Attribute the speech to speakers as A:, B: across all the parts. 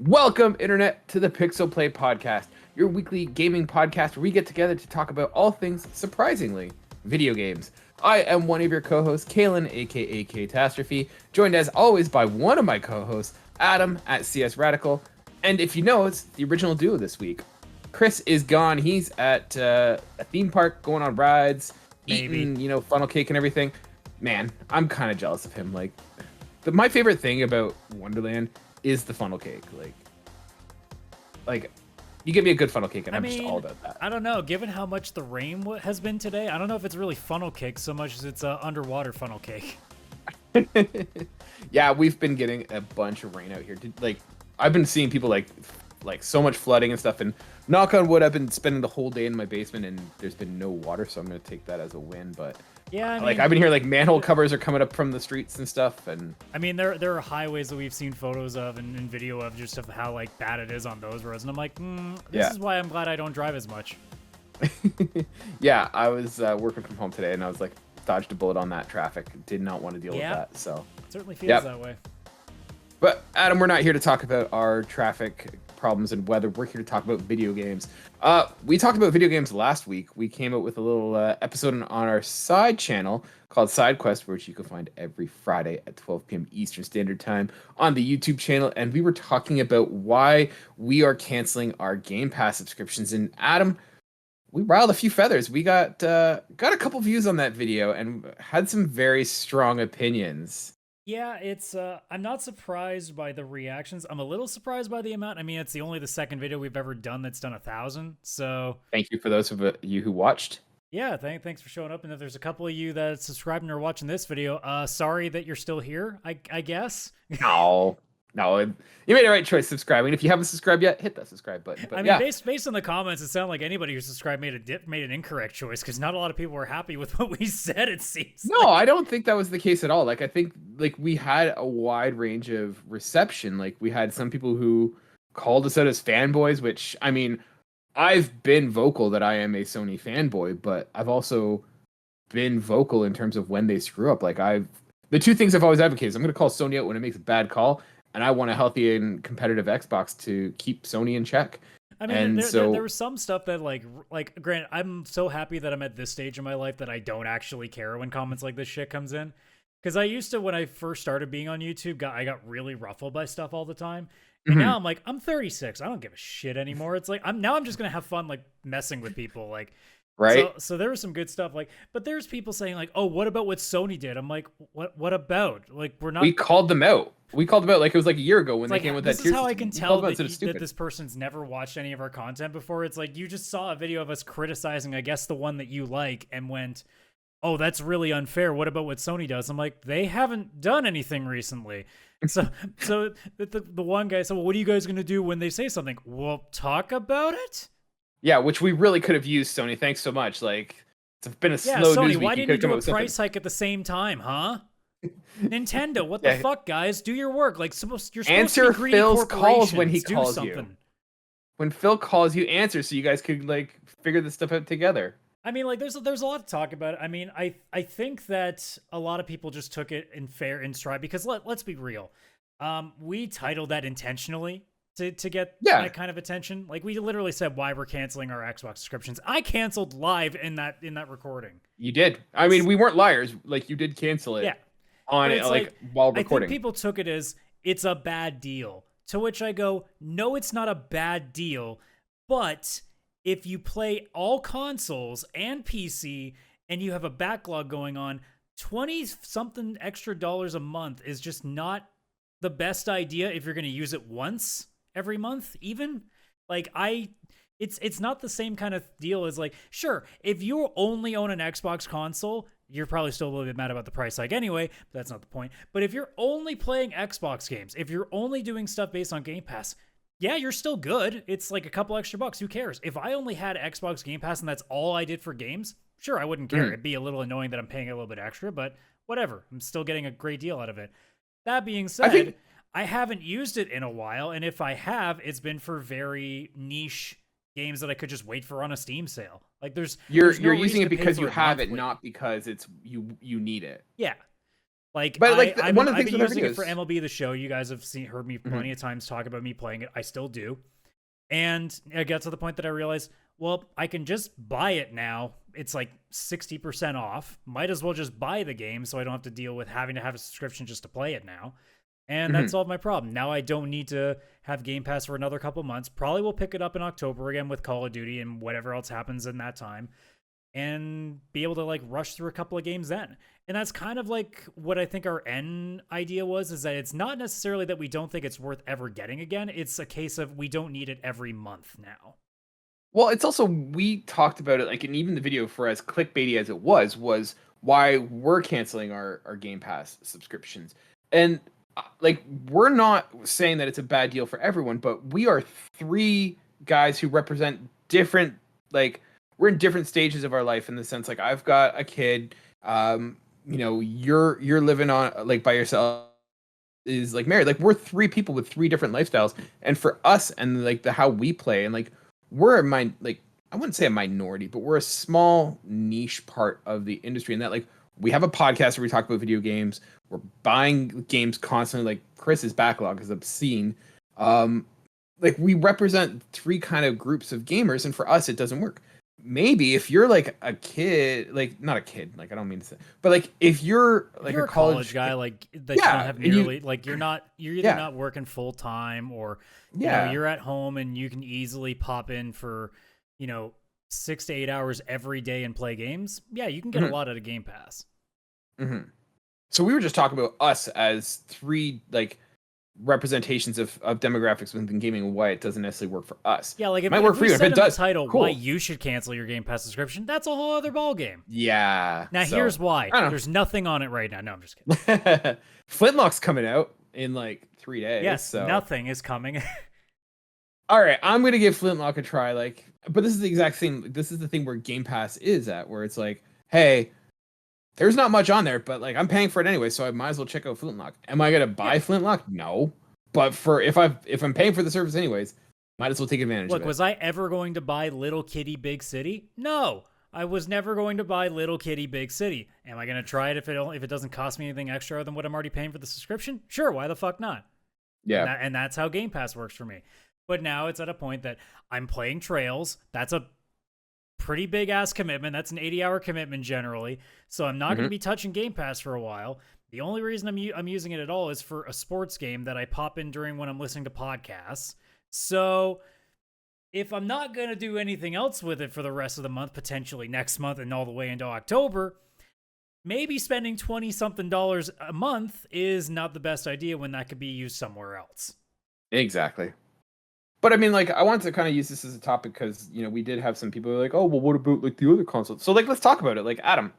A: Welcome, Internet, to the PixelPlay podcast, your weekly gaming podcast where we get together to talk about all things, surprisingly, video games. I am one of your co-hosts, Kaylan, aka Catastrophe, joined as always by one of my co-hosts, Adam at CS Radical. And if you know, it's the original duo this week. Chris is gone. He's at a theme park going on rides, eating, funnel cake and everything. Man, I'm kind of jealous of him. My favorite thing about Wonderland is the funnel cake. Like you give me a good funnel cake and I'm just all about that.
B: I don't know. Given how much the rain has been today, I don't know if it's really funnel cake so much as it's underwater funnel cake.
A: Yeah, we've been getting a bunch of rain out here. I've been seeing people like so much flooding and stuff. And knock on wood, I've been spending the whole day in my basement and there's been no water, so I'm gonna take that as a win. But
B: yeah,
A: I've been hearing manhole covers are coming up from the streets and stuff. And
B: I mean, there are highways that we've seen photos of and video of just of how bad it is on those roads, and I'm like, this is why I'm glad I don't drive as much.
A: Yeah, I was working from home today and I was dodged a bullet on that traffic. Did not want to deal with that. So
B: it certainly feels that way.
A: But Adam, we're not here to talk about our traffic problems and weather. We're here to talk about video games. We talked about video games last week. We came out with a little episode on our side channel called Side Quest, which you can find every Friday at 12 p.m. Eastern Standard Time on the YouTube channel. And we were talking about why we are canceling our Game Pass subscriptions. And Adam, we riled a few feathers. We got a couple views on that video and had some very strong opinions.
B: Yeah, it's I'm not surprised by the reactions. I'm a little surprised by the amount. I mean, it's the second video we've ever done that's done 1,000. So
A: thank you for those of you who watched.
B: Yeah, thanks for showing up. And if there's a couple of you that subscribed and are watching this video, sorry that you're still here, I guess.
A: No, you made the right choice subscribing. If you haven't subscribed yet, hit that subscribe button. But
B: I mean, based on the comments, it sounded like anybody who subscribed made an incorrect choice because not a lot of people were happy with what we said, it seems.
A: No, I don't think that was the case at all. I think we had a wide range of reception. We had some people who called us out as fanboys, which, I mean, I've been vocal that I am a Sony fanboy, but I've also been vocal in terms of when they screw up. The two things I've always advocated is I'm going to call Sony out when it makes a bad call, and I want a healthy and competitive Xbox to keep Sony in check.
B: I mean, there was some stuff that granted, I'm so happy that I'm at this stage in my life that I don't actually care when comments like this shit comes in. Because I used to, when I first started being on YouTube, I got really ruffled by stuff all the time. And now I'm 36. I don't give a shit anymore. It's I'm just going to have fun, messing with people.
A: Right.
B: So there was some good stuff. But there's people saying oh, what about what Sony did? I'm like, what about? We're not.
A: We called them out. It was a year ago when they came with that.
B: This is how I can tell that this person's never watched any of our content before. It's you just saw a video of us criticizing, I guess, the one that you like and went, oh, that's really unfair. What about what Sony does? I'm like, they haven't done anything recently. So the one guy said, well, what are you guys going to do when they say something? Well, talk about it.
A: Yeah, which we really could have used, Sony. Thanks so much. It's been a slow
B: Sony,
A: news week.
B: Why didn't you do a price hike at the same time, huh? Nintendo, what the fuck, guys? Do your work. You're supposed
A: answer
B: to be greedy
A: Phil's calls when he
B: do
A: calls
B: something.
A: you. When Phil calls you, answer so you guys could figure this stuff out together.
B: I mean, there's a lot to talk about. I mean, I think that a lot of people just took it in stride because let's be real. We titled that intentionally to get that kind of attention. We literally said why we're canceling our Xbox subscriptions. I canceled live in that recording.
A: You did. I mean, we weren't liars. You did cancel it.
B: Yeah.
A: On it while recording.
B: I think people took it as it's a bad deal. To which I go, no, it's not a bad deal. But if you play all consoles and PC and you have a backlog going on, 20-something extra dollars a month is just not the best idea if you're going to use it once every month, even. It's not the same kind of deal as sure, if you only own an Xbox console, you're probably still a little bit mad about the price hike anyway, but that's not the point. But if you're only playing Xbox games, if you're only doing stuff based on Game Pass, yeah, you're still good. It's a couple extra bucks. Who cares? If I only had Xbox Game Pass and that's all I did for games, sure, I wouldn't care. It'd be a little annoying that I'm paying a little bit extra, but whatever. I'm still getting a great deal out of it. That being said, I haven't used it in a while, and if I have, it's been for very niche games that I could just wait for on a Steam sale. You're
A: using it because you have it, not because it's you need it.
B: Yeah. Like
A: But like one of the
B: I've
A: things
B: been
A: with our
B: using it for
A: videos.
B: MLB The Show. You guys have heard me plenty of times talk about me playing it. I still do. And I got to the point that I realized, well, I can just buy it now. It's like 60% off. Might as well just buy the game so I don't have to deal with having to have a subscription just to play it now. And that solved my problem. Now I don't need to have Game Pass for another couple months. Probably will pick it up in October again with Call of Duty and whatever else happens in that time, and be able to like rush through a couple of games then. And that's kind of like what I think our end idea was, is that it's not necessarily that we don't think it's worth ever getting again. It's a case of we don't need it every month now.
A: Well, it's also, we talked about it, like, and even the video, for as clickbaity as it was why we're canceling our Game Pass subscriptions. And like, we're not saying that it's a bad deal for everyone, but we are three guys who represent different, like, we're in different stages of our life, in the sense, like, I've got a kid, you're living on, like, by yourself, is like married. Like, we're three people with three different lifestyles, and for us, and like the how we play, and like, we're like, I wouldn't say a minority, but we're a small niche part of the industry, in that, like, we have a podcast where we talk about video games. We're buying games constantly. Like, Chris's backlog is obscene. Like, we represent three kind of groups of gamers, and for us, it doesn't work. Maybe if you're like a kid, like, not a kid, like, I don't mean to say, but like, if you're like
B: a college guy, like, that,
A: yeah,
B: you don't have nearly, like, you're either not working full time, or
A: yeah,
B: you're at home and you can easily pop in for 6 to 8 hours every day and play games. Yeah, you can get a lot out of Game Pass.
A: So we were just talking about us as three, like, representations of demographics within gaming, and why it doesn't necessarily work for us.
B: Yeah, like,
A: it might work for you. If it does,
B: the title,
A: cool.
B: Why you should cancel your Game Pass subscription, that's a whole other ballgame.
A: Yeah.
B: Now, here's why. There's nothing on it right now. No, I'm just kidding.
A: Flintlock's coming out in like 3 days.
B: Yes,
A: so
B: nothing is coming.
A: All right, I'm gonna give Flintlock a try. Like, but this is the exact same. This is the thing where Game Pass is at, where it's like, hey, there's not much on there, but like, I'm paying for it anyway, so I might as well check out Flintlock. Am I gonna buy Flintlock? No. But if I'm paying for the service anyways, might as well take advantage of it.
B: Look, was I ever going to buy Little Kitty Big City? No, I was never going to buy Little Kitty Big City. Am I going to try it if it doesn't cost me anything extra than what I'm already paying for the subscription? Sure, why the fuck not?
A: Yeah.
B: And that's how Game Pass works for me. But now it's at a point that I'm playing Trails. That's a pretty big ass commitment. That's an 80-hour commitment generally. So I'm not going to be touching Game Pass for a while. The only reason I'm using it at all is for a sports game that I pop in during when I'm listening to podcasts. So if I'm not going to do anything else with it for the rest of the month, potentially next month and all the way into October, maybe spending $20-something a month is not the best idea when that could be used somewhere else.
A: Exactly. But I mean, like, I wanted to kind of use this as a topic because, we did have some people who are like, oh, well, what about like the other consoles? So like, let's talk about it. Like, Adam,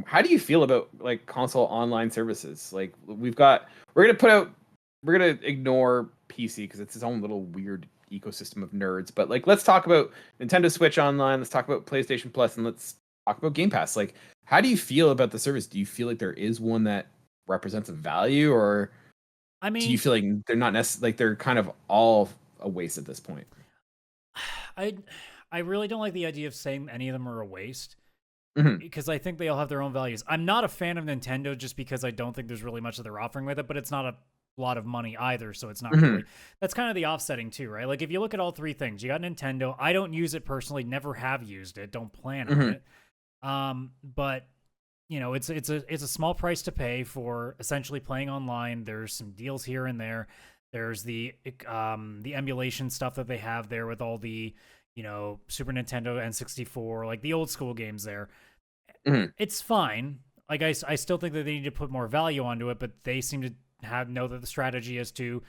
A: how do you feel about like console online services? Like, we're gonna ignore PC because it's its own little weird ecosystem of nerds. But like, let's talk about Nintendo Switch Online. Let's talk about PlayStation Plus, and let's talk about Game Pass. Like, how do you feel about the service? Do you feel like there is one that represents a value, or
B: I mean,
A: do you feel like they're not necessarily, like, they're kind of all a waste at this point?
B: I really don't like the idea of saying any of them are a waste.
A: Because
B: I think they all have their own values. I'm not a fan of Nintendo just because I don't think there's really much that they're offering with it, but it's not a lot of money either, so it's not really. That's kind of the offsetting too, right? Like, if you look at all three things, you got Nintendo. I don't use it personally, never have used it, don't plan on it. But it's a small price to pay for essentially playing online. There's some deals here and there. There's the emulation stuff that they have there with all the Super Nintendo, N64, like the old school games there. It's fine. Like, I still think that they need to put more value onto it, but they seem to know that the strategy is to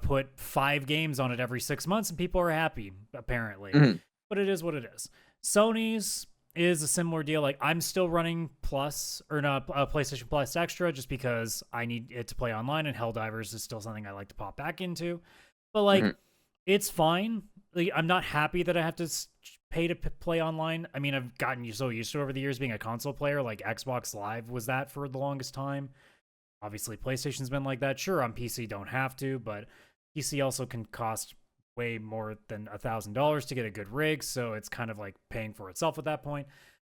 B: put 5 games on it every 6 months, and people are happy, apparently. But it is what it is. Sony's is a similar deal. Like, I'm still running PlayStation Plus Extra just because I need it to play online, and Helldivers is still something I like to pop back into. But like, it's fine. Like, I'm not happy that I have to pay to play online. I mean, I've gotten so used to it over the years being a console player. Like, Xbox Live was that for the longest time. Obviously, PlayStation's been like that. Sure, on PC don't have to, but PC also can cost way more than $1,000 to get a good rig, so it's kind of like paying for itself at that point.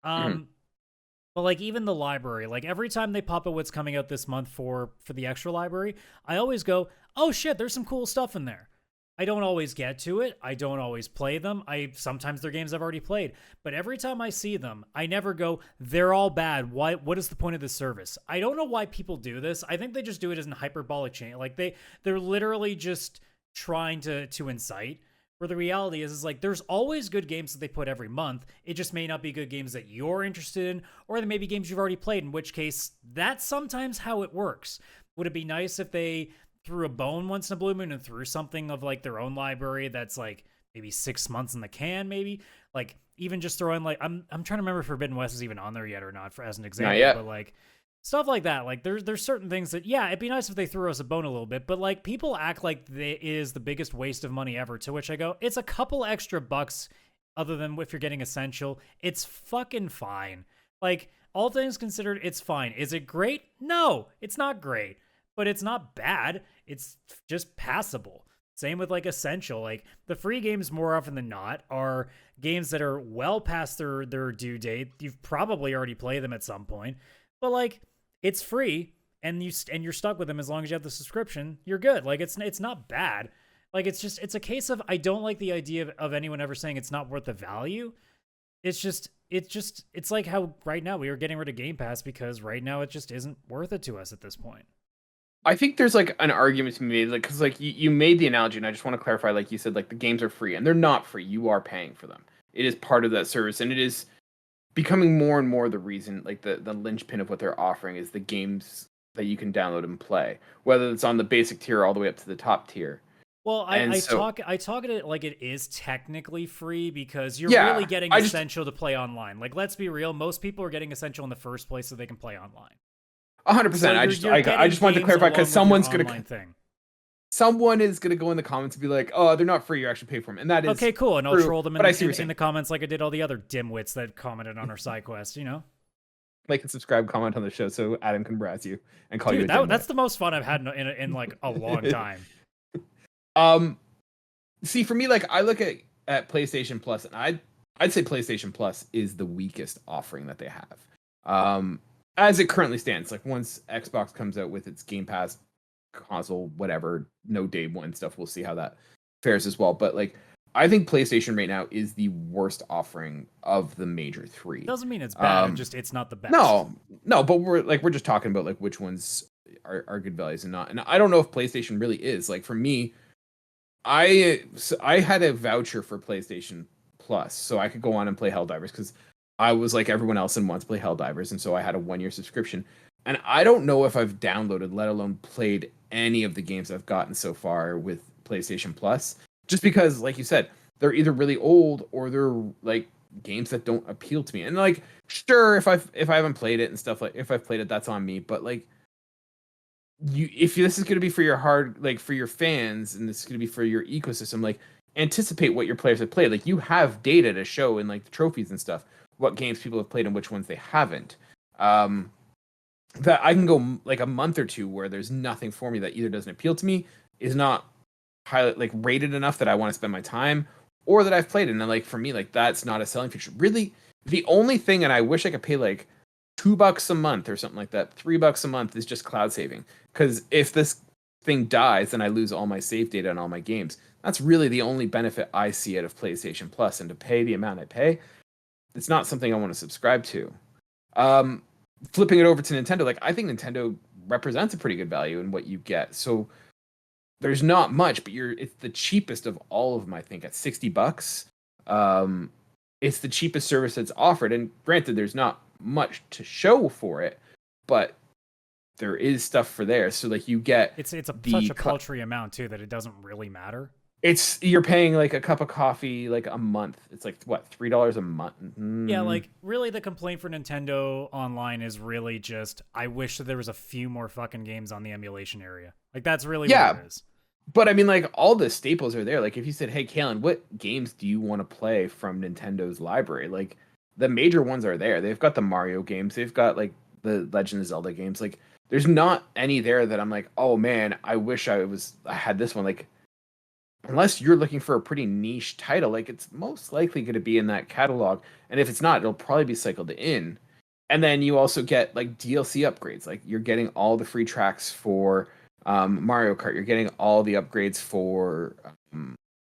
B: But But like even the library, like every time they pop up what's coming out this month for the extra library, I always go, "Oh shit, there's some cool stuff in there." I don't always get to it. I don't always play them. I sometimes they're games I've already played, but every time I see them, I never go, "They're all bad. Why what is the point of this service?" I don't know why people do this. I think they just do it as an hyperbolic chain. Like they're literally just trying to incite. Where the reality is like there's always good games that they put every month. It just may not be good games that you're interested in, or they may be games you've already played, in which case that's sometimes how it works. Would it be nice if they threw a bone once in a blue moon and threw something of like their own library that's like maybe 6 months in the can, maybe? Like even just throwing like I'm trying to remember if Forbidden West is even on there yet or not for as an example.
A: Not yet.
B: But like stuff like that. Like there's certain things that it'd be nice if they threw us a bone a little bit, but like people act like it is the biggest waste of money ever, to which I go, it's a couple extra bucks other than if you're getting essential. It's fucking fine. Like all things considered, it's fine. Is it great? No, it's not great, but it's not bad. It's just passable. Same with like essential. Like the free games more often than not are games that are well past their due date. You've probably already played them at some point, but like it's free and you're stuck with them as long as you have the subscription. You're good. Like it's not bad. Like it's a case of I don't like the idea of anyone ever saying it's not worth the value. It's like how right now we are getting rid of Game Pass because right now it just isn't worth it to us at this point.
A: I think there's like an argument to be made, like because like you made the analogy, and I just want to clarify. Like you said, like the games are free, and they're not free. You are paying for them. It is part of that service, and it is becoming more and more the reason, like the linchpin of what they're offering is the games that you can download and play, whether it's on the basic tier all the way up to the top tier.
B: Well,
A: And
B: I
A: so,
B: talk at it like it is technically free because you're
A: yeah,
B: really getting
A: I just
B: essential to play online. Like let's be real, most people are getting essential in the first place so they can play online. So
A: 100%.
B: you're
A: I
B: getting
A: just wanted to
B: games
A: clarify
B: along
A: because
B: with your online thing.
A: someone is gonna go in the comments and be like, "Oh, they're not free. You actually pay for them," and that is
B: Okay, cool. And I'll
A: true.
B: troll them
A: But I see what you're
B: in the
A: saying.
B: comments like I did all the other dimwits that commented on our side quest, you know?
A: Like and subscribe, comment on the show so Adam can razz you and call you a
B: Dude,
A: dimwit.
B: that's the most fun I've had in like a long time.
A: Um, See, for me, like I look at PlayStation Plus, and I'd say PlayStation Plus is the weakest offering that they have. As it currently stands, like once Xbox comes out with its Game Pass console, whatever, no day one stuff, we'll see how that fares as well. But like, I think PlayStation right now is the worst offering of the major three.
B: Doesn't mean it's bad. It's not the best.
A: No, but we're just talking about like which ones are good values and not. And I don't know if PlayStation really is. Like for me, I had a voucher for PlayStation Plus, so I could go on and play Helldivers because I was like everyone else and wanted to play Helldivers, and so I had a 1 year subscription. And I don't know if I've downloaded, let alone played, any of the games I've gotten so far with PlayStation Plus, just because, like you said, they're either really old or they're like games that don't appeal to me. And like, sure, if I haven't played it and stuff, like if I've played it, that's on me. But like, if this is going to be for your for your fans, and this is going to be for your ecosystem, like anticipate what your players have played. Like you have data to show in like the trophies and stuff what games people have played and which ones they haven't. That I can go like a month or two where there's nothing for me that either doesn't appeal to me, is not highly like rated enough that I want to spend my time, or that I've played it. And like for me, like that's not a selling feature. Really, the only thing, and I wish I could pay like $2 a month or something like that, $3 a month, is just cloud saving. Because if this thing dies, then I lose all my save data and all my games. That's really the only benefit I see out of PlayStation Plus. And to pay the amount I pay, it's not something I want to subscribe to. Flipping it over to Nintendo, like I think Nintendo represents a pretty good value in what you get. So there's not much, but it's the cheapest of all of them, I think, at $60. It's the cheapest service that's offered. And granted, there's not much to show for it, but there is stuff for there. So like you get
B: such a paltry amount too that it doesn't really matter.
A: You're paying like a cup of coffee like a month. It's like what, $3 a month?
B: Yeah, like really the complaint for Nintendo Online is really just I wish that there was a few more fucking games on the emulation area. Like that's really what it is.
A: But I mean, like all the staples are there. Like if you said, "Hey, Kaylan, what games do you want to play from Nintendo's library?" Like the major ones are there. They've got the Mario games. They've got like the Legend of Zelda games. Like there's not any there that I'm like, "Oh man, I wish I had this one." Like unless you're looking for a pretty niche title, like it's most likely going to be in that catalog. And if it's not, it'll probably be cycled in. And then you also get like DLC upgrades. Like you're getting all the free tracks for Mario Kart. You're getting all the upgrades for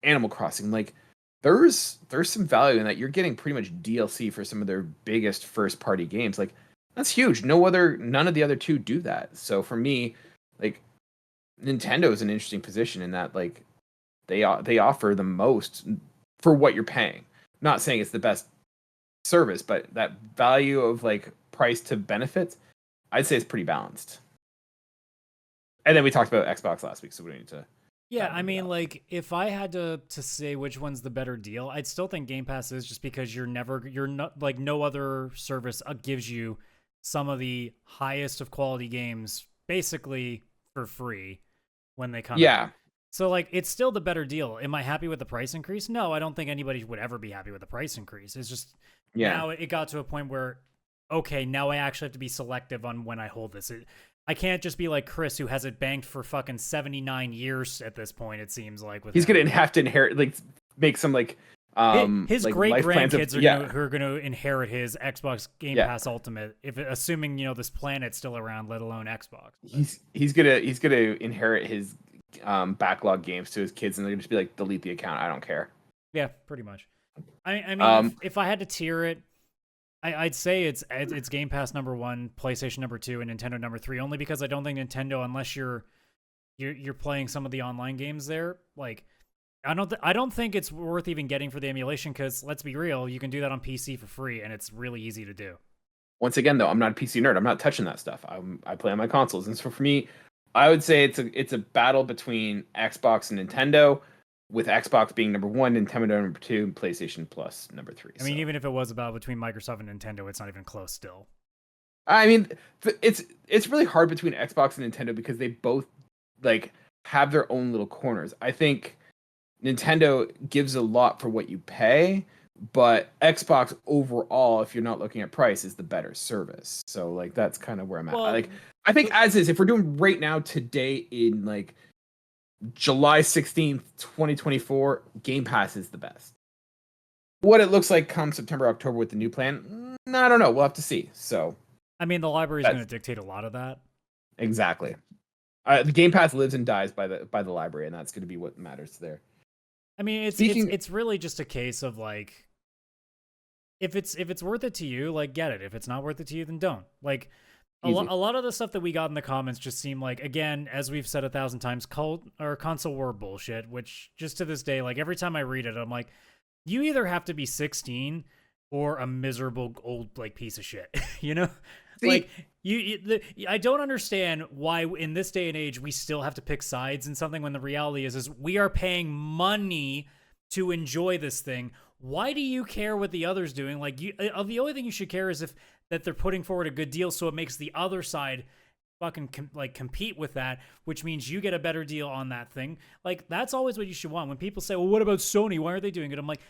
A: Animal Crossing. Like there's some value in that. You're getting pretty much DLC for some of their biggest first party games. Like that's huge. None of the other two do that. So for me, like Nintendo is an interesting position in that like they offer the most for what you're paying. I'm not saying it's the best service, but that value of like price to benefits, I'd say it's pretty balanced. And then we talked about Xbox last week, so we don't need to.
B: Yeah, I mean, like, if I had to say which one's the better deal, I'd still think Game Pass is, just because you're not like, no other service gives you some of the highest of quality games basically for free when they come out. So like, it's still the better deal. Am I happy with the price increase? No, I don't think anybody would ever be happy with the price increase. It's just now it got to a point where, okay, now I actually have to be selective on when I hold this. I can't just be like Chris, who has it banked for fucking 79 years at this point, it seems like.
A: He's going to have to inherit, like, make some, like,
B: his
A: like
B: great grandkids are going to inherit his Xbox Game Pass Ultimate, assuming, you know, this planet's still around, let alone Xbox.
A: He's gonna inherit his backlog games to his kids, and they're gonna just be like, delete the account. I don't care.
B: Yeah, pretty much. I mean, if I had to tier it, I'd say it's Game Pass number 1, PlayStation number 2, and Nintendo number 3. Only because I don't think Nintendo, unless you're playing some of the online games there, like I don't think it's worth even getting for the emulation. Because let's be real, you can do that on PC for free, and it's really easy to do.
A: Once again, though, I'm not a PC nerd. I'm not touching that stuff. I play on my consoles, and so for me, I would say it's a battle between Xbox and Nintendo, with Xbox being number 1, Nintendo number 2, and PlayStation Plus number 3.
B: I mean, even if it was a battle between Microsoft and Nintendo, it's not even close still.
A: I mean, it's really hard between Xbox and Nintendo because they both like have their own little corners. I think Nintendo gives a lot for what you pay, but Xbox overall, if you're not looking at price, is the better service. So like that's kind of where I'm at. Like I think as is, if we're doing right now today in like July 16th, 2024, Game Pass is the best. What it looks like come September, October with the new plan, I don't know. We'll have to see. So,
B: I mean, the library is going to dictate a lot of that.
A: Exactly. The Game Pass lives and dies by the library, and that's going to be what matters there.
B: I mean, it's really just a case of like, if it's worth it to you, like get it. If it's not worth it to you, then don't. Like, a lot of the stuff that we got in the comments just seemed like, again, as we've said 1,000 times, console war bullshit, which just to this day, like every time I read it, I'm like, you either have to be 16 or a miserable old like piece of shit, you know? See, like I don't understand why in this day and age we still have to pick sides in something when the reality is we are paying money to enjoy this thing. Why do you care what the other's doing? Like the only thing you should care is that they're putting forward a good deal, so it makes the other side fucking compete with that, which means you get a better deal on that thing. Like that's always what you should want. When people say, well, what about Sony? Why are they doing it? I'm like,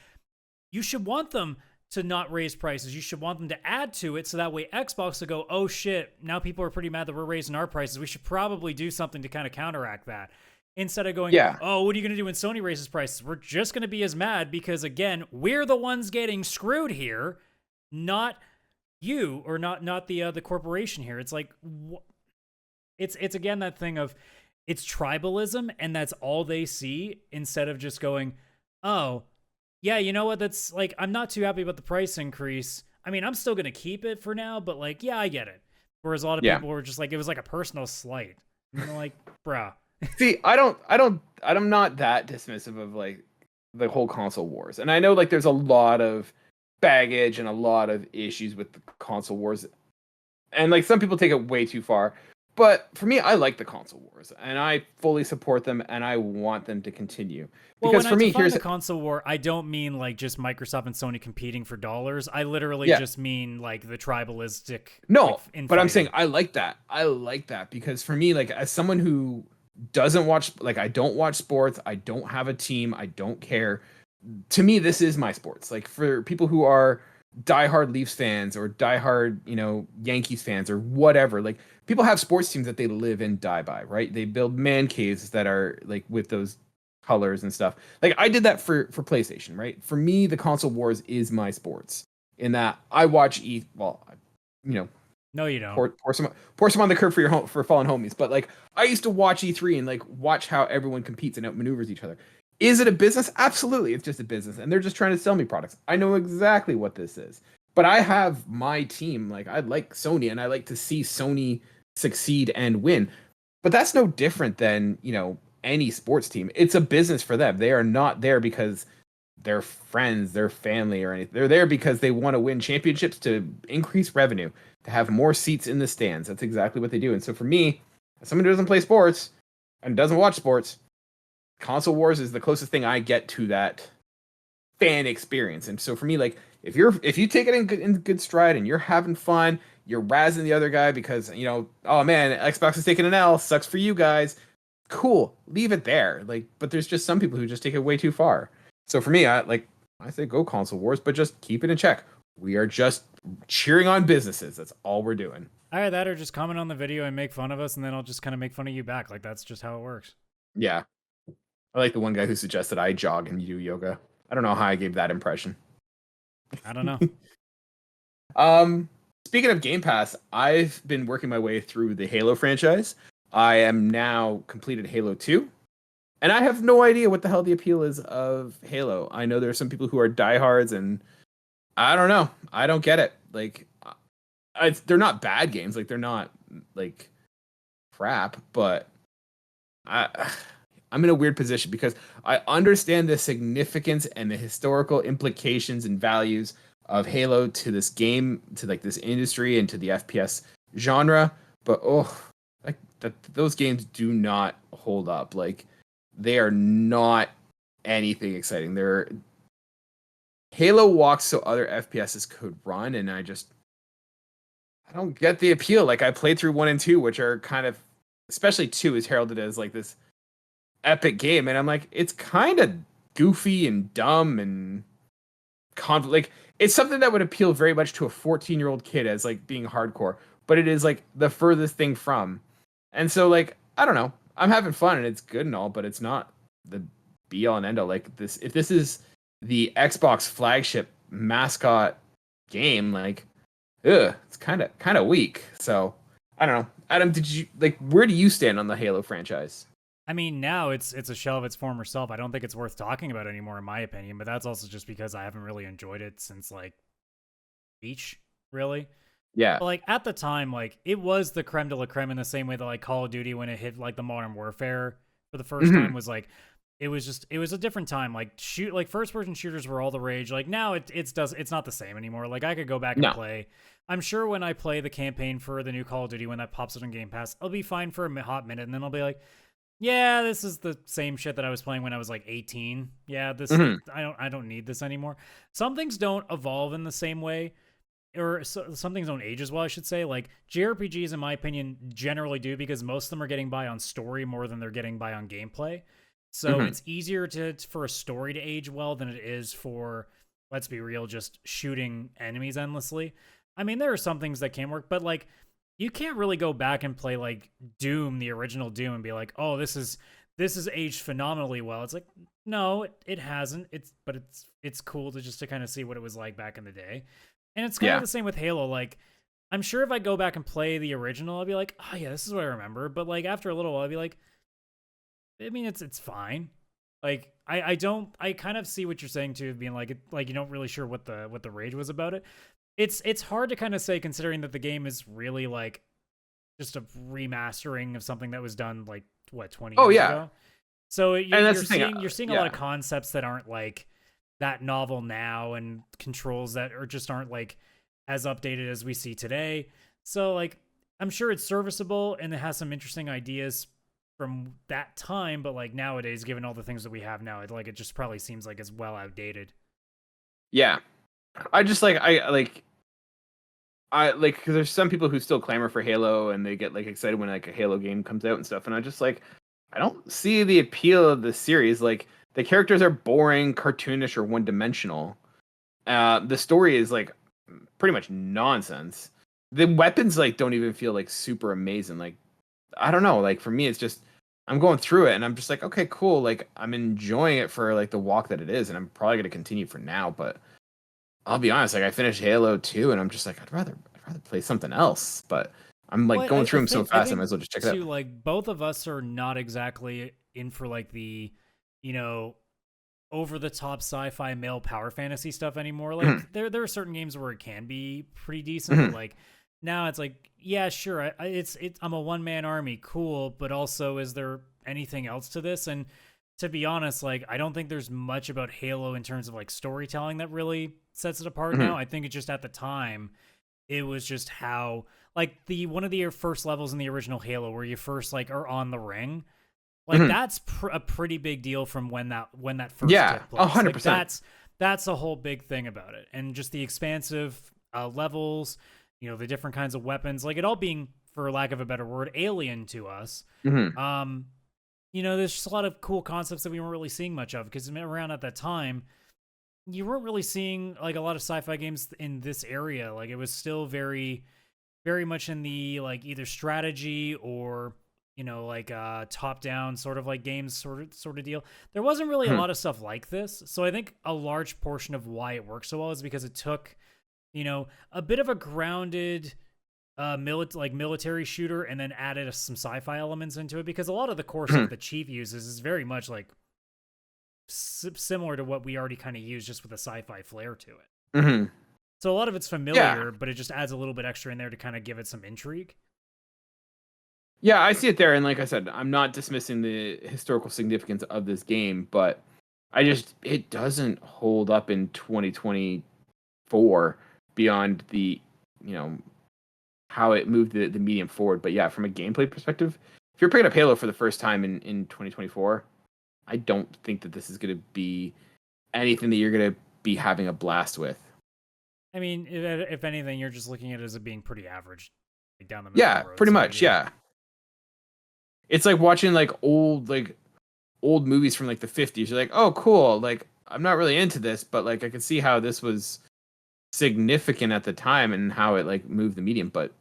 B: you should want them to not raise prices. You should want them to add to it, so that way Xbox will go, oh shit, now people are pretty mad that we're raising our prices. We should probably do something to kind of counteract that. Instead of going, oh, what are you going to do when Sony raises prices? We're just going to be as mad because, again, we're the ones getting screwed here, not you, or not the corporation here. It's like, it's again that thing of, it's tribalism, and that's all they see, instead of just going, oh, yeah, you know what? That's like, I'm not too happy about the price increase. I mean, I'm still going to keep it for now, but like, yeah, I get it. Whereas a lot of people were just like, it was like a personal slight. And they're like, bruh.
A: See, I'm not that dismissive of like the whole console wars. And I know like there's a lot of baggage and a lot of issues with the console wars. And like some people take it way too far. But for me, I like the console wars, and I fully support them, and I want them to continue. Because for me, here's
B: the console war. I don't mean like just Microsoft and Sony competing for dollars. I literally just mean like the tribalistic.
A: No, but I'm saying I like that. I like that because for me, like as someone who doesn't watch, like I don't watch sports, I don't have a team, I don't care. To me, this is my sports. Like for people who are diehard Leafs fans or diehard, Yankees fans or whatever, like people have sports teams that they live and die by, right? They build man caves that are like with those colors and stuff. Like I did that for PlayStation, right? For me, the console wars is my sports in that I watch you know,
B: No, you don't.
A: pour some on the curb for fallen homies. But like, I used to watch E3 and like watch how everyone competes and outmaneuvers each other. Is it a business? Absolutely, it's just a business, and they're just trying to sell me products. I know exactly what this is, but I have my team. Like, I like Sony, and I like to see Sony succeed and win. But that's no different than any sports team. It's a business for them. They are not there because their friends, their family, or anything. They're there because they want to win championships to increase revenue, to have more seats in the stands. That's exactly what they do. And so for me, as someone who doesn't play sports and doesn't watch sports, console wars is the closest thing I get to that fan experience. And so for me, like, if you take it in good stride and you're having fun, you're razzing the other guy because oh man, Xbox is taking an L, sucks for you guys. Cool, leave it there. Like, but there's just some people who just take it way too far. So for me, I say go console wars, but just keep it in check. We are just cheering on businesses. That's all we're doing.
B: Either that or just comment on the video and make fun of us, and then I'll just kind of make fun of you back. Like, that's just how it works.
A: Yeah. I like the one guy who suggested I jog and you do yoga. I don't know how I gave that impression.
B: I don't know.
A: Speaking of Game Pass, I've been working my way through the Halo franchise. I am now completed Halo 2. And I have no idea what the hell the appeal is of Halo. I know there are some people who are diehards, and I don't know. I don't get it. Like, they're not bad games. Like, they're not like crap, but I'm in a weird position because I understand the significance and the historical implications and values of Halo to this game, to like this industry, and to the FPS genre. But those games do not hold up. Like, they are not anything exciting. Halo walks so other FPSs could run, and I don't get the appeal. Like, I played through 1 and 2, which are kind of, especially 2 is heralded as like this epic game, and I'm like, it's kind of goofy and dumb and like, it's something that would appeal very much to a 14-year-old kid as like being hardcore, but it is like the furthest thing from. And so, like, I don't know, I'm having fun and it's good and all, but it's not the be all and end all. Like, this, if this is the Xbox flagship mascot game, like, it's kind of weak. So I don't know. Adam, where do you stand on the Halo franchise?
B: I mean, now it's a shell of its former self. I don't think it's worth talking about anymore, in my opinion. But that's also just because I haven't really enjoyed it since like Beach, really.
A: Yeah.
B: But, like, at the time, like, it was the creme de la creme in the same way that like Call of Duty, when it hit like the Modern Warfare for the 1st time, was like, it was a different time. Like, first person shooters were all the rage. Like, now it's not the same anymore. Like, I could go back and play. I'm sure when I play the campaign for the new Call of Duty, when that pops up on Game Pass, I'll be fine for a hot minute, and then I'll be like, yeah, this is the same shit that I was playing when I was like 18. Yeah, I don't need this anymore. Some things don't evolve in the same way, or some things don't age as well, I should say. Like, JRPGs, in my opinion, generally do, because most of them are getting by on story more than they're getting by on gameplay. So it's easier for a story to age well than it is for, let's be real, just shooting enemies endlessly. I mean, there are some things that can work, but like, you can't really go back and play like Doom, the original Doom, and be like, oh, this is aged phenomenally well. It's like, no, it hasn't. It's cool to kind of see what it was like back in the day. And it's kind of the same with Halo. Like, I'm sure if I go back and play the original, I'll be like, oh yeah, this is what I remember. But like, after a little while, I'll be like, I mean, it's fine. Like, I kind of see what you're saying too, being like you don't really sure what the rage was about it. It's hard to kind of say, considering that the game is really like just a remastering of something that was done like 20 years ago. So you're seeing a lot of concepts that aren't like that novel now, and controls that just aren't like as updated as we see today. So like, I'm sure it's serviceable and it has some interesting ideas from that time, but like nowadays, given all the things that we have now, it just probably seems like it's well outdated.
A: Yeah. I just because there's some people who still clamor for Halo and they get like excited when like a Halo game comes out and stuff, and I just like, I don't see the appeal of the series. Like, the characters are boring, cartoonish, or one-dimensional. The story is like pretty much nonsense. The weapons like don't even feel like super amazing. Like, I don't know. Like, for me, it's just, I'm going through it and I'm just like, okay, cool. Like, I'm enjoying it for like the walk that it is, and I'm probably gonna continue for now, but I'll be honest, like, I finished Halo 2 and I'm just like, I'd rather rather play something else. But I'm like
B: Well,
A: going through them so
B: I
A: fast, I
B: think
A: might as well just check it out.
B: too, like both of us are not exactly in for like the, you know, over the top sci-fi male power fantasy stuff anymore.
A: Mhm,
B: Like there are certain games where it can be pretty decent, but
A: mhm,
B: like now it's like, yeah, sure, it's I'm a one man army, cool, but also is there anything else to this? And to be honest, like I don't think there's much about Halo in terms of like storytelling that really sets it apart now.
A: mhm,
B: I think it just at the time it was just how like the one of the first levels in the original Halo where you first like are on the ring, like
A: mhm.
B: that's a pretty big deal from when that first
A: Yeah,
B: took place. Like
A: 100%.
B: that's a whole big thing about it, and just the expansive levels, you know, the different kinds of weapons, like it all being, for lack of a better word, alien to us.
A: Mhm,
B: Um, you know, there's just a lot of cool concepts that we weren't really seeing much of because around at that time you weren't really seeing like a lot of sci-fi games in this area. Like it was still very much in the like either strategy or, you know, like top down sort of like games sort of deal. There wasn't really a
A: mhm,
B: lot of stuff like this. So I think a large portion of why it worked so well is because it took, you know, a bit of a grounded military shooter and then added some sci-fi elements into it, because a lot of the core stuff
A: mhm,
B: that Chief uses is very much like similar to what we already kind of use, just with a sci-fi flair to it.
A: mhm.
B: So a lot of it's
A: Yeah.
B: familiar, but it just adds a little bit extra in there to kind of give it some intrigue.
A: Yeah, I see it there, and like I said, I'm not dismissing the historical significance of this game, but it doesn't hold up in 2024 beyond the, you know, how it moved the medium forward. But yeah, from a gameplay perspective, if you're picking up Halo for the first time in 2024, I don't think that this is going to be anything that you're going to be having a blast with.
B: I mean, if anything, you're just looking at it as it being pretty average, like down the middle of
A: Yeah,
B: the road
A: pretty
B: sort of
A: much.
B: deal.
A: Yeah, it's like watching old movies from like the 50s. You're like, oh, cool. Like, I'm not really into this, but like, I can see how this was significant at the time and how it like moved the medium. But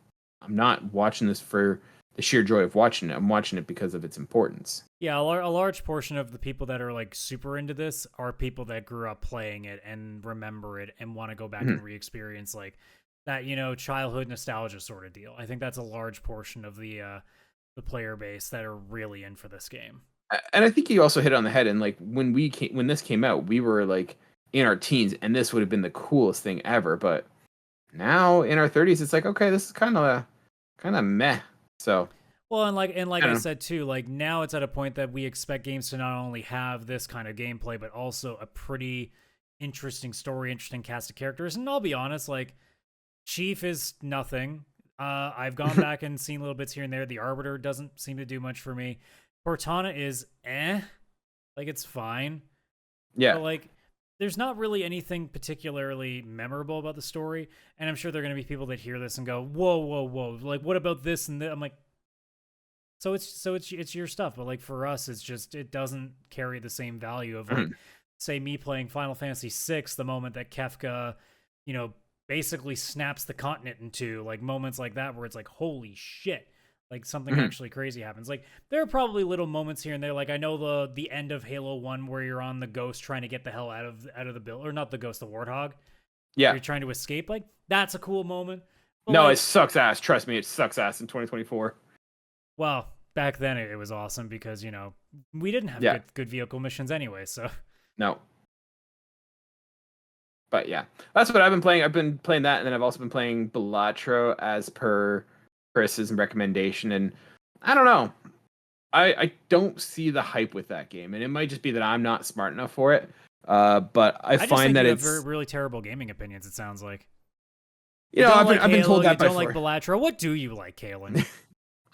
A: I'm not watching this for the sheer joy of watching it. I'm watching it because of its importance.
B: Yeah, a large portion of the people that are like super into this are people that grew up playing it and remember it and want to go back
A: Mhm.
B: and re-experience like that, you know, childhood nostalgia sort of deal. I think that's a large portion of the player base that are really in for this game.
A: And I think you also hit it on the head. And like when this came out, we were like in our teens, and this would have been the coolest thing ever. But now in our 30s, it's like, okay, this is kind of meh. So
B: Well, and like
A: I
B: I
A: don't know.
B: said too, like now it's at a point that we expect games to not only have this kind of gameplay, but also a pretty interesting story, interesting cast of characters. And I'll be honest, like Chief is nothing. I've gone back and seen little bits here and there. The Arbiter doesn't seem to do much for me. Cortana is like it's fine,
A: Yeah.
B: but like there's not really anything particularly memorable about the story. And I'm sure there are going to be people that hear this and go, "Whoa, whoa, whoa! Like what about this and that?" I'm like, it's your stuff, but like for us, it's just it doesn't carry the same value of like,
A: Mhm.
B: say me playing Final Fantasy VI, the moment that Kefka, you know, basically snaps the continent in two, like moments like that where it's like holy shit, like something
A: Mhm.
B: actually crazy happens. Like there are probably little moments here and there. Like I know the end of Halo 1 where you're on the Ghost trying to get the hell out of the bill, or not the Ghost, the Warthog, where
A: Yeah.
B: you're trying to escape. Like that's a cool moment. But
A: No, it
B: like,
A: sucks ass. Trust me, it sucks ass in 2024.
B: well, back then it was awesome because, you know, we didn't have
A: Yeah.
B: good vehicle missions anyway. So
A: No. But yeah, that's what I've been playing. I've been playing that, and then I've also been playing Balatro as per Chris's recommendation. And I don't know, I don't see the hype with that game, and it might just be that I'm not smart enough for it. But I
B: I just
A: find
B: think
A: that
B: you have very,
A: it's
B: really terrible gaming opinions. It sounds like
A: you
B: you
A: know
B: don't
A: I've been
B: like
A: I've been
B: Halo,
A: told
B: you
A: that
B: don't like
A: before.
B: Balatro. What do you like, Kaylan?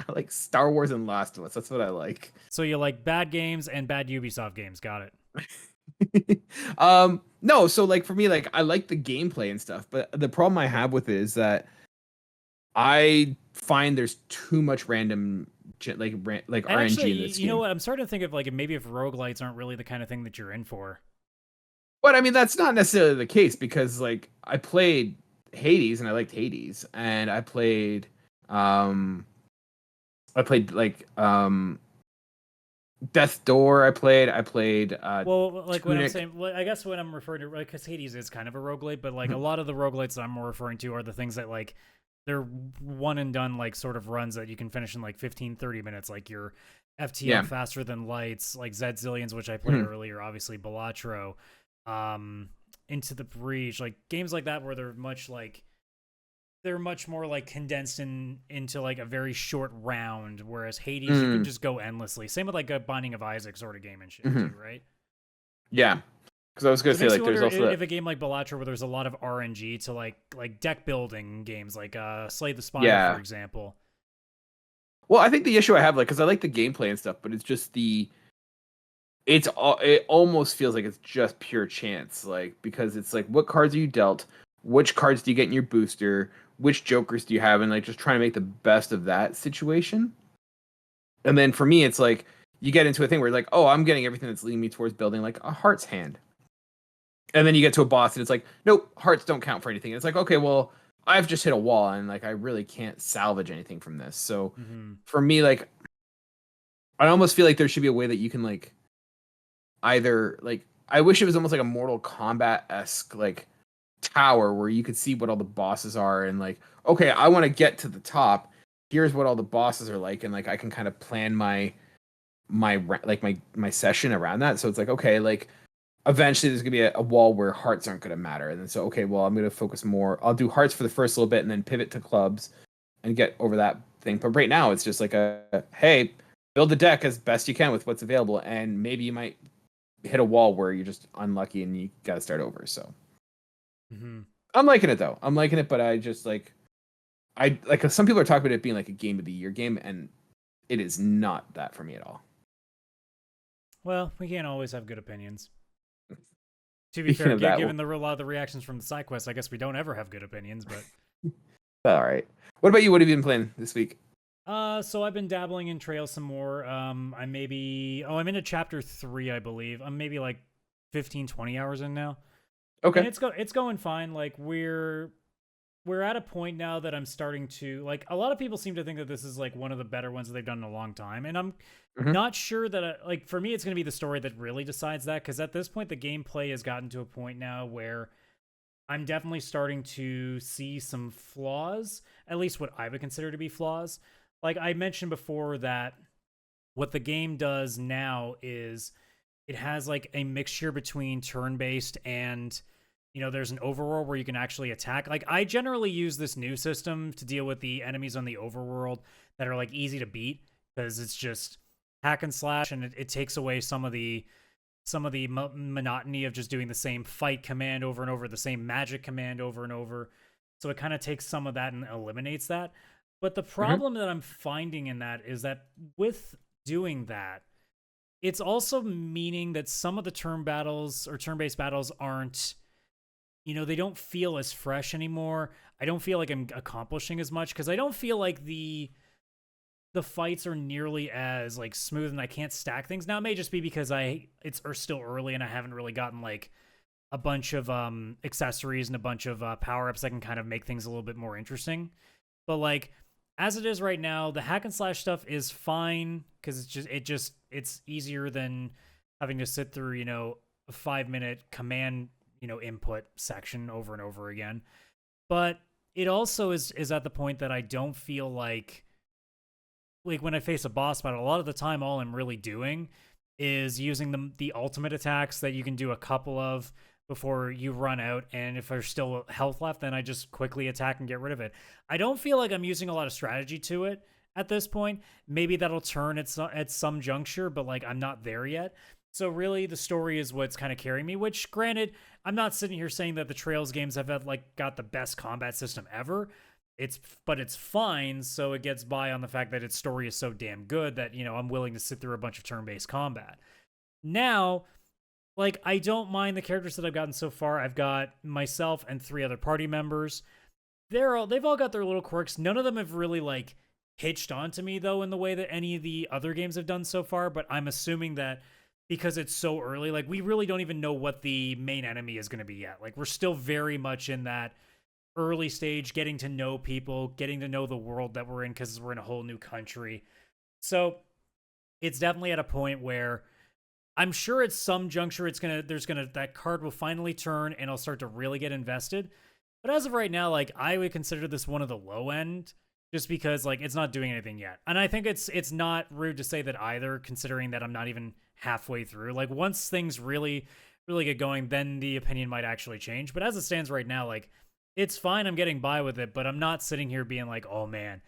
A: I like Star Wars and Last of Us. That's what I like.
B: So you like bad games and bad Ubisoft games. Got it.
A: No, so like for me, like I like the gameplay and stuff, but the problem I have with it is that I find there's too much random like
B: And actually,
A: RNG in this
B: you know
A: game.
B: what? I'm starting to think of like maybe if roguelites aren't really the kind of thing that you're in for.
A: But I mean, that's not necessarily the case because like I played Hades and I liked Hades, and um I played like Death Door. I played
B: Well, like when I'm
A: Tunic.
B: saying, well, I guess when I'm referring to, because Hades is kind of a roguelite, but like a
A: Mhm.
B: lot of the roguelites that I'm more referring to are the things that like they're one and done, like, sort of runs that you can finish in like 15-30 minutes, like your FTL
A: Yeah.
B: Faster Than Lights, like Zed Zillions, which I played earlier, obviously Balatro, Into the Breach, like games like that where they're much more like condensed into like a very short round, whereas Hades you can just go endlessly. Same with like a Binding of Isaac sort of game and shit too, right?
A: Yeah. Because I was gonna
B: So it
A: say,
B: makes
A: like,
B: me
A: there's
B: wonder
A: also that.
B: if a game like Balatro, where there's a lot of RNG to like deck building games, like Slay the Spire, for
A: Yeah.
B: example.
A: Well, I think the issue I have, like, because I like the gameplay and stuff, but it's just it almost feels like it's just pure chance, like, because it's like, what cards are you dealt, which cards do you get in your booster, which jokers do you have, and like just trying to make the best of that situation. And then for me, it's like you get into a thing where like, oh, I'm getting everything that's leading me towards building like a heart's hand, and then you get to a boss and it's like, nope, hearts don't count for anything. And it's like, okay, well, I've just hit a wall and like I really can't salvage anything from this. So for me, like, I almost feel like there should be a way that you can like either like, I wish it was almost like a Mortal Kombat-esque like tower where you could see what all the bosses are and like, okay, I want to get to the top. Here's what all the bosses are like, and like I can kind of plan my session around that. So it's like, okay, like eventually there's gonna be a wall where hearts aren't gonna matter, and then so okay, well, I'm gonna focus more. I'll do hearts for the first little bit and then pivot to clubs and get over that thing. But right now it's just like a hey, build the deck as best you can with what's available, and maybe you might hit a wall where you're just unlucky and you got to start over. So I'm liking it though. I'm liking it, but I just I like some people are talking about it being like a game of the year game, and it is not that for me at all.
B: Well, we can't always have good opinions. To be
A: Speaking
B: fair,
A: of that,
B: given a lot of the reactions from the side quests, I guess we don't ever have good opinions. But
A: all right. What about you? What have you been playing this week?
B: So I've been dabbling in Trails some more. I'm into chapter 3, I believe. I'm maybe like 15-20 hours in now.
A: Okay.
B: And it's going fine. Like we're at a point now that I'm starting to like. A lot of people seem to think that this is like one of the better ones that they've done in a long time, and I'm not sure that like for me it's going to be the story that really decides that, because at this point the gameplay has gotten to a point now where I'm definitely starting to see some flaws, at least what I would consider to be flaws. Like I mentioned before, that what the game does now is it has like a mixture between turn-based and there's an overworld where you can actually attack. Like I generally use this new system to deal with the enemies on the overworld that are like easy to beat, because it's just hack and slash, and it takes away some of the monotony of just doing the same fight command over and over, the same magic command over and over. So it kind of takes some of that and eliminates that. But the problem that I'm finding in that is that with doing that, it's also meaning that some of the turn battles or turn-based battles aren't, they don't feel as fresh anymore. I don't feel like I'm accomplishing as much, because I don't feel like the fights are nearly as like smooth, and I can't stack things. Now it may just be because it's still early and I haven't really gotten like a bunch of accessories and a bunch of power-ups that can kind of make things a little bit more interesting. But like as it is right now, the hack and slash stuff is fine, because it's easier than having to sit through a 5-minute command input section over and over again. But it also is at the point that I don't feel like when I face a boss battle, a lot of the time all I'm really doing is using the ultimate attacks that you can do a couple of before you run out, and if there's still health left, then I just quickly attack and get rid of it. I don't feel like I'm using a lot of strategy to it at this point. Maybe that'll turn at some juncture, but like I'm not there yet. So really the story is what's kind of carrying me, which granted, I'm not sitting here saying that the Trails games have got the best combat system ever. But it's fine, so it gets by on the fact that its story is so damn good that, I'm willing to sit through a bunch of turn-based combat. Now, like, I don't mind the characters that I've gotten so far. I've got myself and 3 other party members. They've all got their little quirks. None of them have really, like, hitched onto me, though, in the way that any of the other games have done so far, but I'm assuming that because it's so early, like, we really don't even know what the main enemy is going to be yet. Like, we're still very much in that early stage, getting to know people, getting to know the world that we're in, because we're in a whole new country. So it's definitely at a point where I'm sure at some juncture that card will finally turn and I'll start to really get invested. But as of right now, like I would consider this one of the low end just because like it's not doing anything yet. And I think it's not rude to say that either, considering that I'm not even halfway through. Like once things really get going, then the opinion might actually change. But as it stands right now, like it's fine. I'm getting by with it, but I'm not sitting here being like, oh man,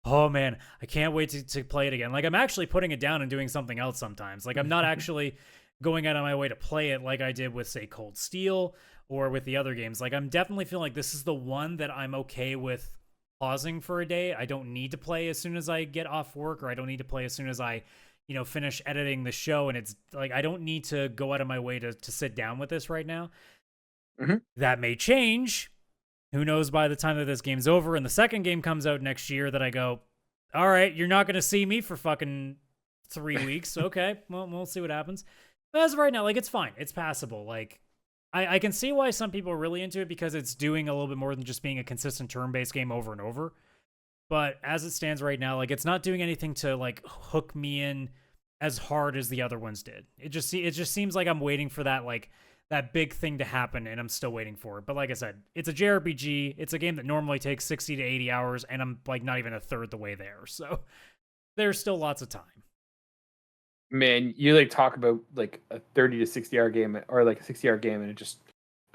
B: I can't wait to play it again. Like I'm actually putting it down and doing something else sometimes. Like I'm not actually going out of my way to play it like I did with say Cold Steel or with the other games. Like I'm definitely feeling like this is the one that I'm okay with pausing for a day. I don't need to play as soon as I get off work, or I don't need to play as soon as I, finish editing the show. And it's like I don't need to go out of my way to sit down with this right now.
A: Mm-hmm.
B: That may change. Who knows by the time that this game's over and the second game comes out next year that I go, all right, you're not going to see me for fucking 3 weeks. Okay, well, we'll see what happens. But as of right now, like, it's fine. It's passable. Like, I can see why some people are really into it because it's doing a little bit more than just being a consistent turn-based game over and over. But as it stands right now, like, it's not doing anything to, like, hook me in as hard as the other ones did. It just seems like I'm waiting for that, like, that big thing to happen, and I'm still waiting for it. But like I said, it's a JRPG. It's a game that normally takes 60 to 80 hours, and I'm, like, not even a third the way there. So there's still lots of time.
A: Man, you like talk about like a 30 to 60 hour game or like a 60-hour game, and it just,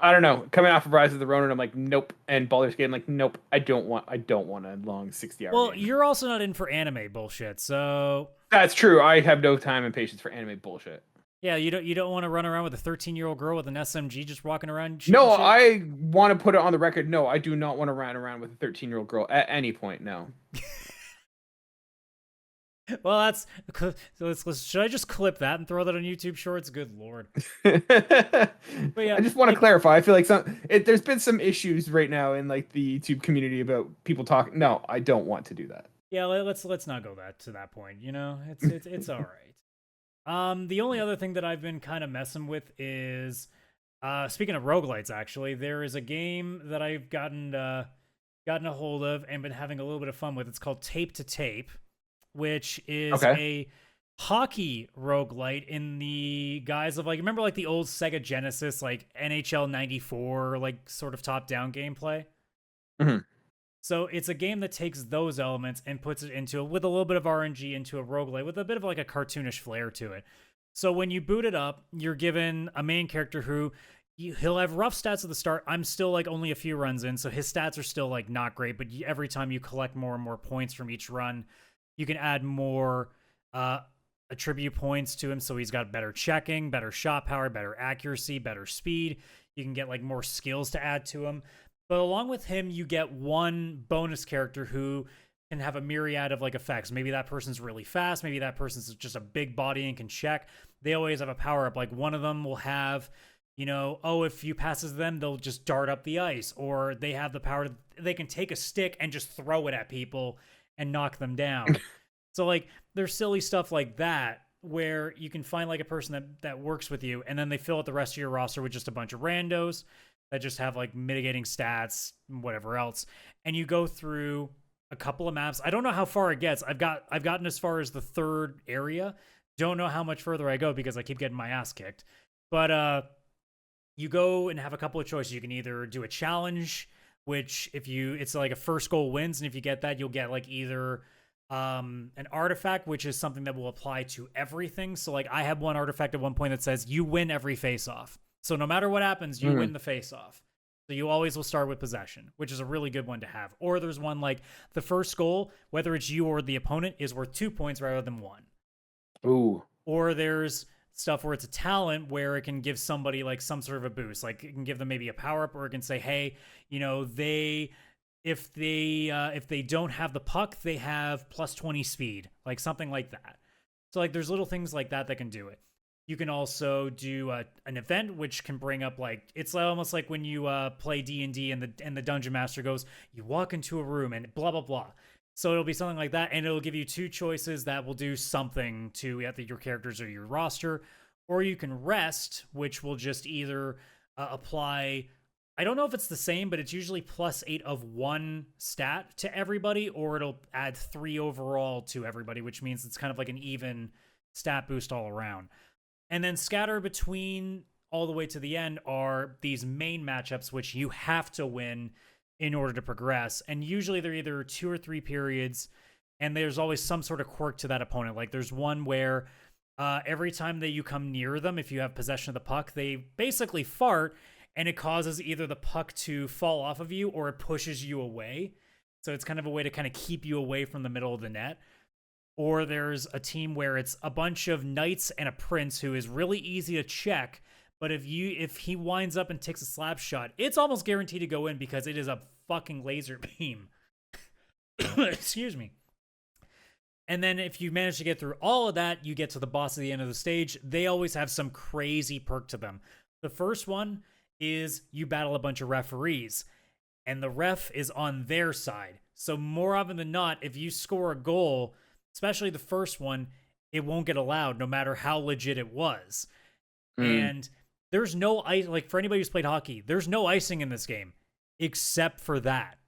A: I don't know. Coming off of Rise of the Ronin, I'm like, nope. And Baldur's Gate, I'm like, nope. I don't want a long 60-hour
B: Well,
A: game.
B: you're also not in for anime bullshit, so
A: That's true. I have no time and patience for anime bullshit.
B: yeah, you don't want to run around with a 13-year-old girl with an SMG just walking around.
A: No, I want to put it on the record. No, I do not want to run around with a 13-year-old girl at any point. No.
B: Well, that's so. Should I just clip that and throw that on YouTube Shorts? Good lord.
A: But
B: yeah,
A: I just want to clarify. I feel like there's been some issues right now in like the YouTube community about people talking. No, I don't want to do that.
B: Yeah, let's not go to that point. It's all right. The only other thing that I've been kind of messing with is, speaking of roguelites, actually, there is a game that I've gotten a hold of and been having a little bit of fun with. It's called Tape to Tape, which is a hockey roguelite in the guise of, like, remember like the old Sega Genesis, like NHL 94, like sort of top-down gameplay?
A: Mm-hmm.
B: So it's a game that takes those elements and puts it with a little bit of RNG into a roguelite with a bit of like a cartoonish flair to it. So when you boot it up, you're given a main character who he'll have rough stats at the start. I'm still like only a few runs in, so his stats are still like not great, but every time you collect more and more points from each run, you can add more attribute points to him. So he's got better checking, better shot power, better accuracy, better speed. You can get like more skills to add to him. But along with him, you get one bonus character who can have a myriad of like effects. Maybe that person's really fast. Maybe that person's just a big body and can check. They always have a power up. Like one of them will have, if you passes them, they'll just dart up the ice. Or they have the power, they can take a stick and just throw it at people and knock them down. So like there's silly stuff like that where you can find like a person that works with you, and then they fill out the rest of your roster with just a bunch of randos that just have like mitigating stats and whatever else. And you go through a couple of maps. I don't know how far it gets. I've gotten as far as the third area. Don't know how much further I go because I keep getting my ass kicked. But you go and have a couple of choices. You can either do a challenge, which it's like a first goal wins, and if you get that, you'll get like either an artifact, which is something that will apply to everything. So like I have one artifact at one point that says you win every face-off. So no matter what happens, you win the face-off. So you always will start with possession, which is a really good one to have. Or there's one like the first goal, whether it's you or the opponent, is worth 2 points rather than 1.
A: Ooh.
B: Or there's stuff where it's a talent where it can give somebody like some sort of a boost. Like it can give them maybe a power-up, or it can say, hey, if they don't have the puck, they have plus 20 speed, like something like that. So like there's little things like that can do it. You can also do an event, which can bring up like, it's almost like when you play D&D and the dungeon master goes, you walk into a room and blah, blah, blah. So it'll be something like that. And it'll give you 2 choices that will do something to either your characters or your roster. Or you can rest, which will just either apply, I don't know if it's the same, but it's usually plus 8 of 1 stat to everybody, or it'll add 3 overall to everybody, which means it's kind of like an even stat boost all around. And then scatter between all the way to the end are these main matchups, which you have to win in order to progress. And usually they're either 2 or 3 periods, and there's always some sort of quirk to that opponent. Like there's one where every time that you come near them, if you have possession of the puck, they basically fart, and it causes either the puck to fall off of you or it pushes you away. So it's kind of a way to kind of keep you away from the middle of the net. Or there's a team where it's a bunch of knights and a prince who is really easy to check, but if he winds up and takes a slap shot, it's almost guaranteed to go in because it is a fucking laser beam. Excuse me. And then if you manage to get through all of that, you get to the boss at the end of the stage. They always have some crazy perk to them. The first one is you battle a bunch of referees, and the ref is on their side. So more often than not, if you score a goal, especially the first one, it won't get allowed no matter how legit it was. And there's no ice, like for anybody who's played hockey, there's no icing in this game except for that.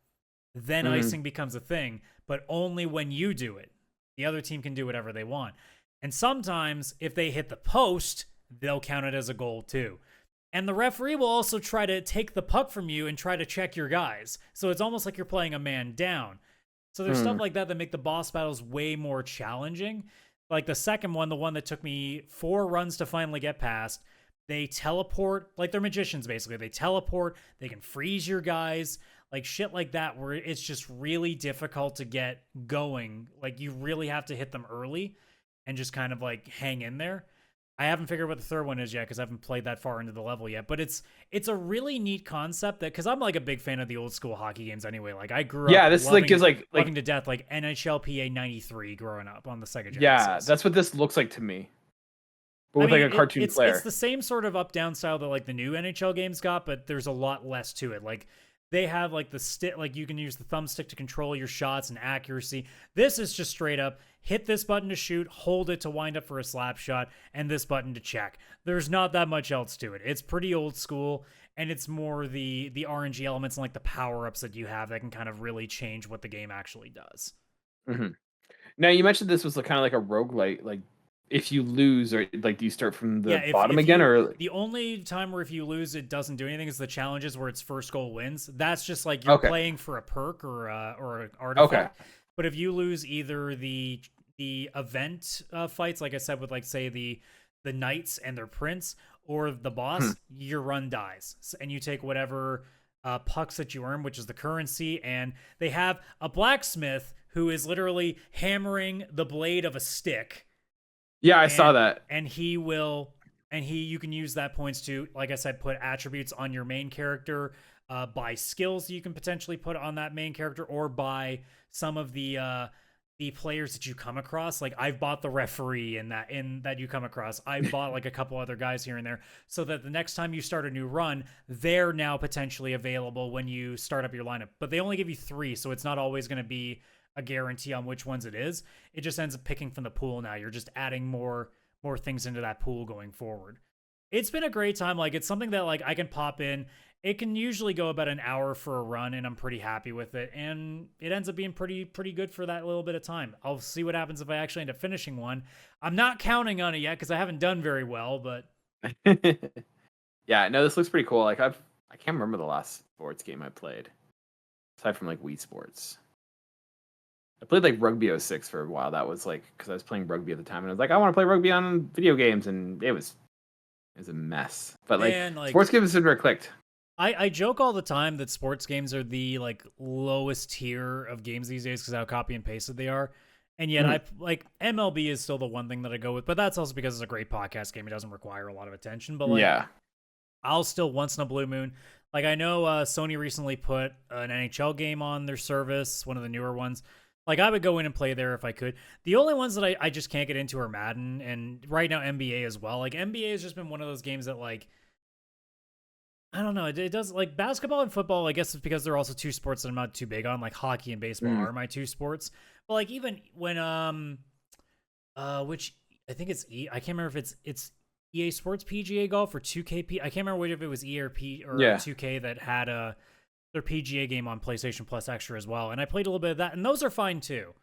B: Then icing becomes a thing, but only when you do it. The other team can do whatever they want. And sometimes if they hit the post, they'll count it as a goal too. And the referee will also try to take the puck from you and try to check your guys. So it's almost like you're playing a man down. So there's stuff like that that make the boss battles way more challenging. Like the second one, the one that took me 4 runs to finally get past, they teleport, like they're magicians basically. They teleport, they can freeze your guys, like shit like that, where it's just really difficult to get going. Like you really have to hit them early and just kind of like hang in there. I haven't figured out what the third one is yet because I haven't played that far into the level yet. But it's a really neat concept that, because I'm like a big fan of the old school hockey games anyway. Like I grew up
A: this
B: loving,
A: like is like
B: loving to death like NHL PA 93 growing up on the Sega Genesis.
A: Yeah, that's what this looks like to me. But with like a cartoon player.
B: It's the same sort of up-down style that like the new NHL games got, but there's a lot less to it. Like they have like the stick, like you can use the thumbstick to control your shots and accuracy. This is just straight up hit this button to shoot, hold it to wind up for a slap shot, and this button to check. There's not that much else to it. It's pretty old school, and it's more the RNG elements and like the power-ups that you have that can kind of really change what the game actually does.
A: Now you mentioned this was kind of like a roguelite, like if you lose, or like do you start from the bottom again? Or
B: the only time where if you lose it doesn't do anything is the challenges where it's first goal wins. That's just like you're playing for a perk or an artifact. But if you lose either the event fights, like I said, with like say the knights and their prince, or the boss, your run dies, and you take whatever pucks that you earn, which is the currency. And they have a blacksmith who is literally hammering the blade of a stick.
A: Yeah, I saw that.
B: And you can use that points to, like I said, put attributes on your main character, buy skills you can potentially put on that main character, or buy some of the players that you come across. Like I've bought the referee in that you come across. I've bought like a couple other guys here and there, so that the next time you start a new run, they're now potentially available when you start up your lineup. But they only give you 3, so it's not always going to be a guarantee on which ones it is. It just ends up picking from the pool now. You're just adding more things into that pool going forward. It's been a great time. Like it's something that like I can pop in. It can usually go about an hour for a run, and I'm pretty happy with it. And it ends up being pretty good for that little bit of time. I'll see what happens if I actually end up finishing one. I'm not counting on it yet because I haven't done very well, but
A: yeah, no, this looks pretty cool. Like I can't remember the last sports game I played aside from like Wii Sports. I played like Rugby 06 for a while. That was like because I was playing rugby at the time, and I was like, I want to play rugby on video games, and it was a mess. But like sports games have never clicked.
B: I joke all the time that sports games are the like lowest tier of games these days because how copy and pasted they are. And yet I like MLB is still the one thing that I go with, but that's also because it's a great podcast game. It doesn't require a lot of attention, but like I'll still once in a blue moon. Like I know Sony recently put an NHL game on their service, one of the newer ones. Like I would go in and play there if I could. The only ones that I just can't get into are Madden, and right now NBA as well. Like NBA has just been one of those games that like, I don't know. It does like basketball and football. I guess it's because they're also 2 sports that I'm not too big on. Like hockey and baseball are my 2 sports. But like even when which I think it's I can't remember if it's EA Sports PGA Golf or 2K. I can't remember if it was ERP or 2K that had their PGA game on PlayStation Plus Extra as well. And I played a little bit of that, and those are fine too.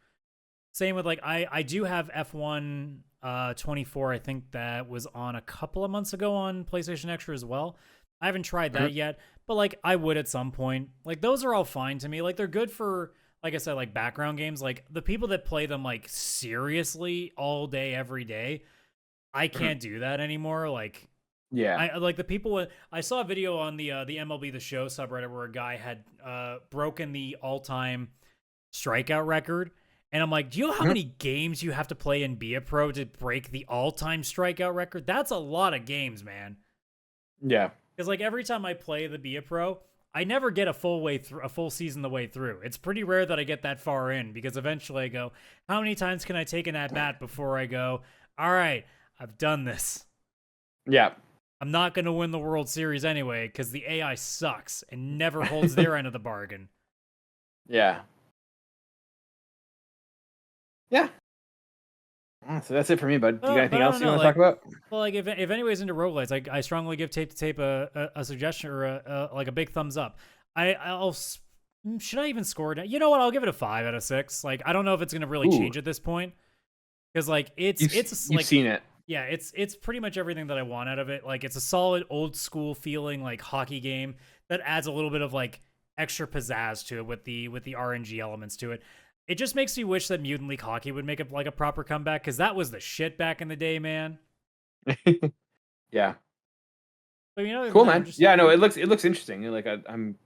B: Same with like I do have F1 24, I think that was on a couple of months ago on PlayStation Extra as well. I haven't tried that yet, but like I would at some point. Like those are all fine to me. Like they're good for, like I said, like background games. Like the people that play them like seriously all day, every day, I can't do that anymore. Like,
A: Yeah.
B: I like the people. I saw a video on the MLB The Show subreddit where a guy had broken the all-time strikeout record, and I'm like, do you know how many games you have to play and be a pro to break the all-time strikeout record? That's a lot of games, man.
A: Yeah.
B: Because like every time I play the Be a Pro, I never get a full season the way through. It's pretty rare that I get that far in because eventually I go, how many times can I take an at bat before I go, all right, I've done this.
A: Yeah.
B: I'm not going to win the World Series anyway because the AI sucks and never holds their end of the bargain.
A: Yeah. Yeah. So that's it for me, bud. Do you got anything else you want to talk about?
B: Well, like if anybody's into roguelites, I strongly give Tape to Tape a suggestion or a big thumbs up. Should I even score it? You know what? I'll give it a 5 out of 6. Like I don't know if it's gonna really change at this point because like
A: you've seen it.
B: Yeah, it's pretty much everything that I want out of it. Like it's a solid old school feeling like hockey game that adds a little bit of like extra pizzazz to it with the RNG elements to it. It just makes me wish that Mutant League Hockey would make it like a proper comeback because that was the shit back in the day, man.
A: Yeah.
B: But you know,
A: cool, man. Yeah, no, it looks interesting. Like I'm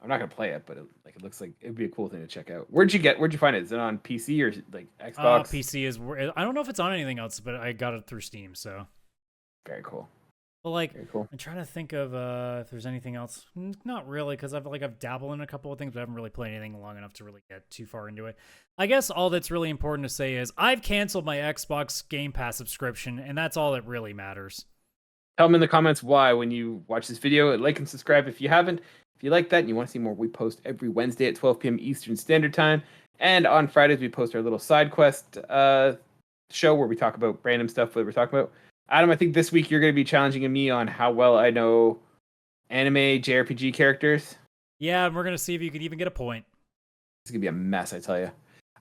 A: not gonna play it, but it looks like it'd be a cool thing to check out. Where'd you find it? Is it on PC or like Xbox?
B: PC is. I don't know if it's on anything else, but I got it through Steam. So
A: very cool.
B: Well, like,
A: very cool.
B: I'm trying to think of if there's anything else. Not really, because I've dabbled in a couple of things, but I haven't really played anything long enough to really get too far into it. I guess all that's really important to say is I've canceled my Xbox Game Pass subscription, and that's all that really matters.
A: Tell them in the comments why when you watch this video. Like and subscribe if you haven't. If you like that and you want to see more, we post every Wednesday at 12 p.m. Eastern Standard Time. And on Fridays, we post our little side quest show where we talk about random stuff that we're talking about. Adam, I think this week you're going to be challenging me on how well I know anime JRPG characters.
B: Yeah, and we're going to see if you can even get a point.
A: It's going to be a mess, I tell you.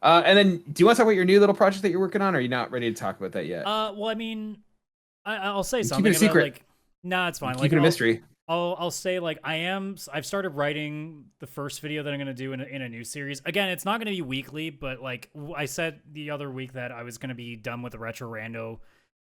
A: And then, do you want to talk about your new little project that you're working on, or are you not ready to talk about that yet?
B: Well, I mean, I'll say something.
A: Keep it a secret.
B: Like, nah, it's fine.
A: Keep it a mystery.
B: I'll say like I've started writing the first video that I'm gonna do in a new series. Again, it's not gonna be weekly, but like I said the other week that I was gonna be done with the retro rando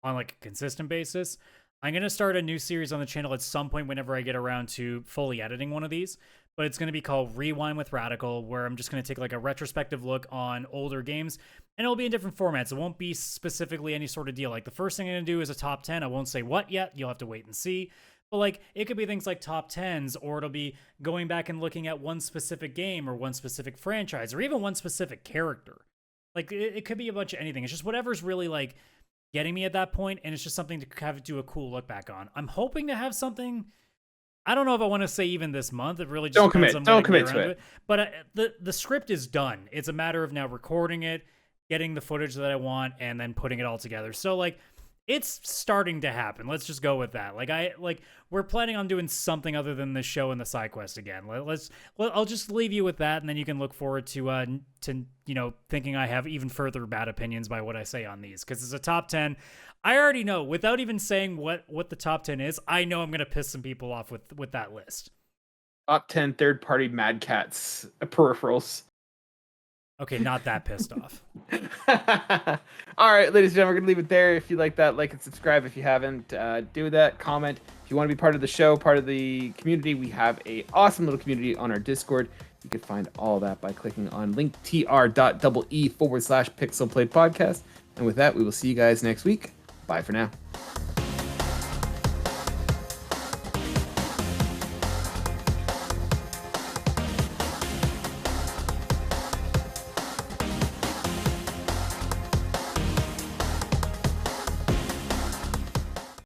B: on like a consistent basis. I'm gonna start a new series on the channel at some point whenever I get around to fully editing one of these. But it's gonna be called Rewind with Radical, where I'm just gonna take like a retrospective look on older games, and it'll be in different formats. It won't be specifically any sort of deal. Like the first thing I'm gonna do is a top 10. I won't say what yet. You'll have to wait and see. But like it could be things like top 10s, or it'll be going back and looking at one specific game or one specific franchise or even one specific character. Like it could be a bunch of anything. It's just whatever's really like getting me at that point, and it's just something to have do a cool look back on. I'm hoping to have something. I don't know if I want to say even this month. It really just depends on
A: don't commit to it.
B: But the script is done. It's a matter of now recording it, getting the footage that I want, and then putting it all together. So like it's starting to happen. Let's just go with that. We're planning on doing something other than this show and the side quest again. I'll just leave you with that, and then you can look forward to thinking I have even further bad opinions by what I say on these, because it's a top 10. I already know, without even saying what the top 10 is, I know I'm gonna piss some people off with that list.
A: Top 10 third-party Mad Cats peripherals.
B: Okay, not that pissed off.
A: All right, ladies and gentlemen, we're going to leave it there. If you like that, like and subscribe. If you haven't, do that. Comment. If you want to be part of the show, part of the community, we have a awesome little community on our Discord. You can find all that by clicking on linktr.ee/PixelPlay podcast. And with that, we will see you guys next week. Bye for now.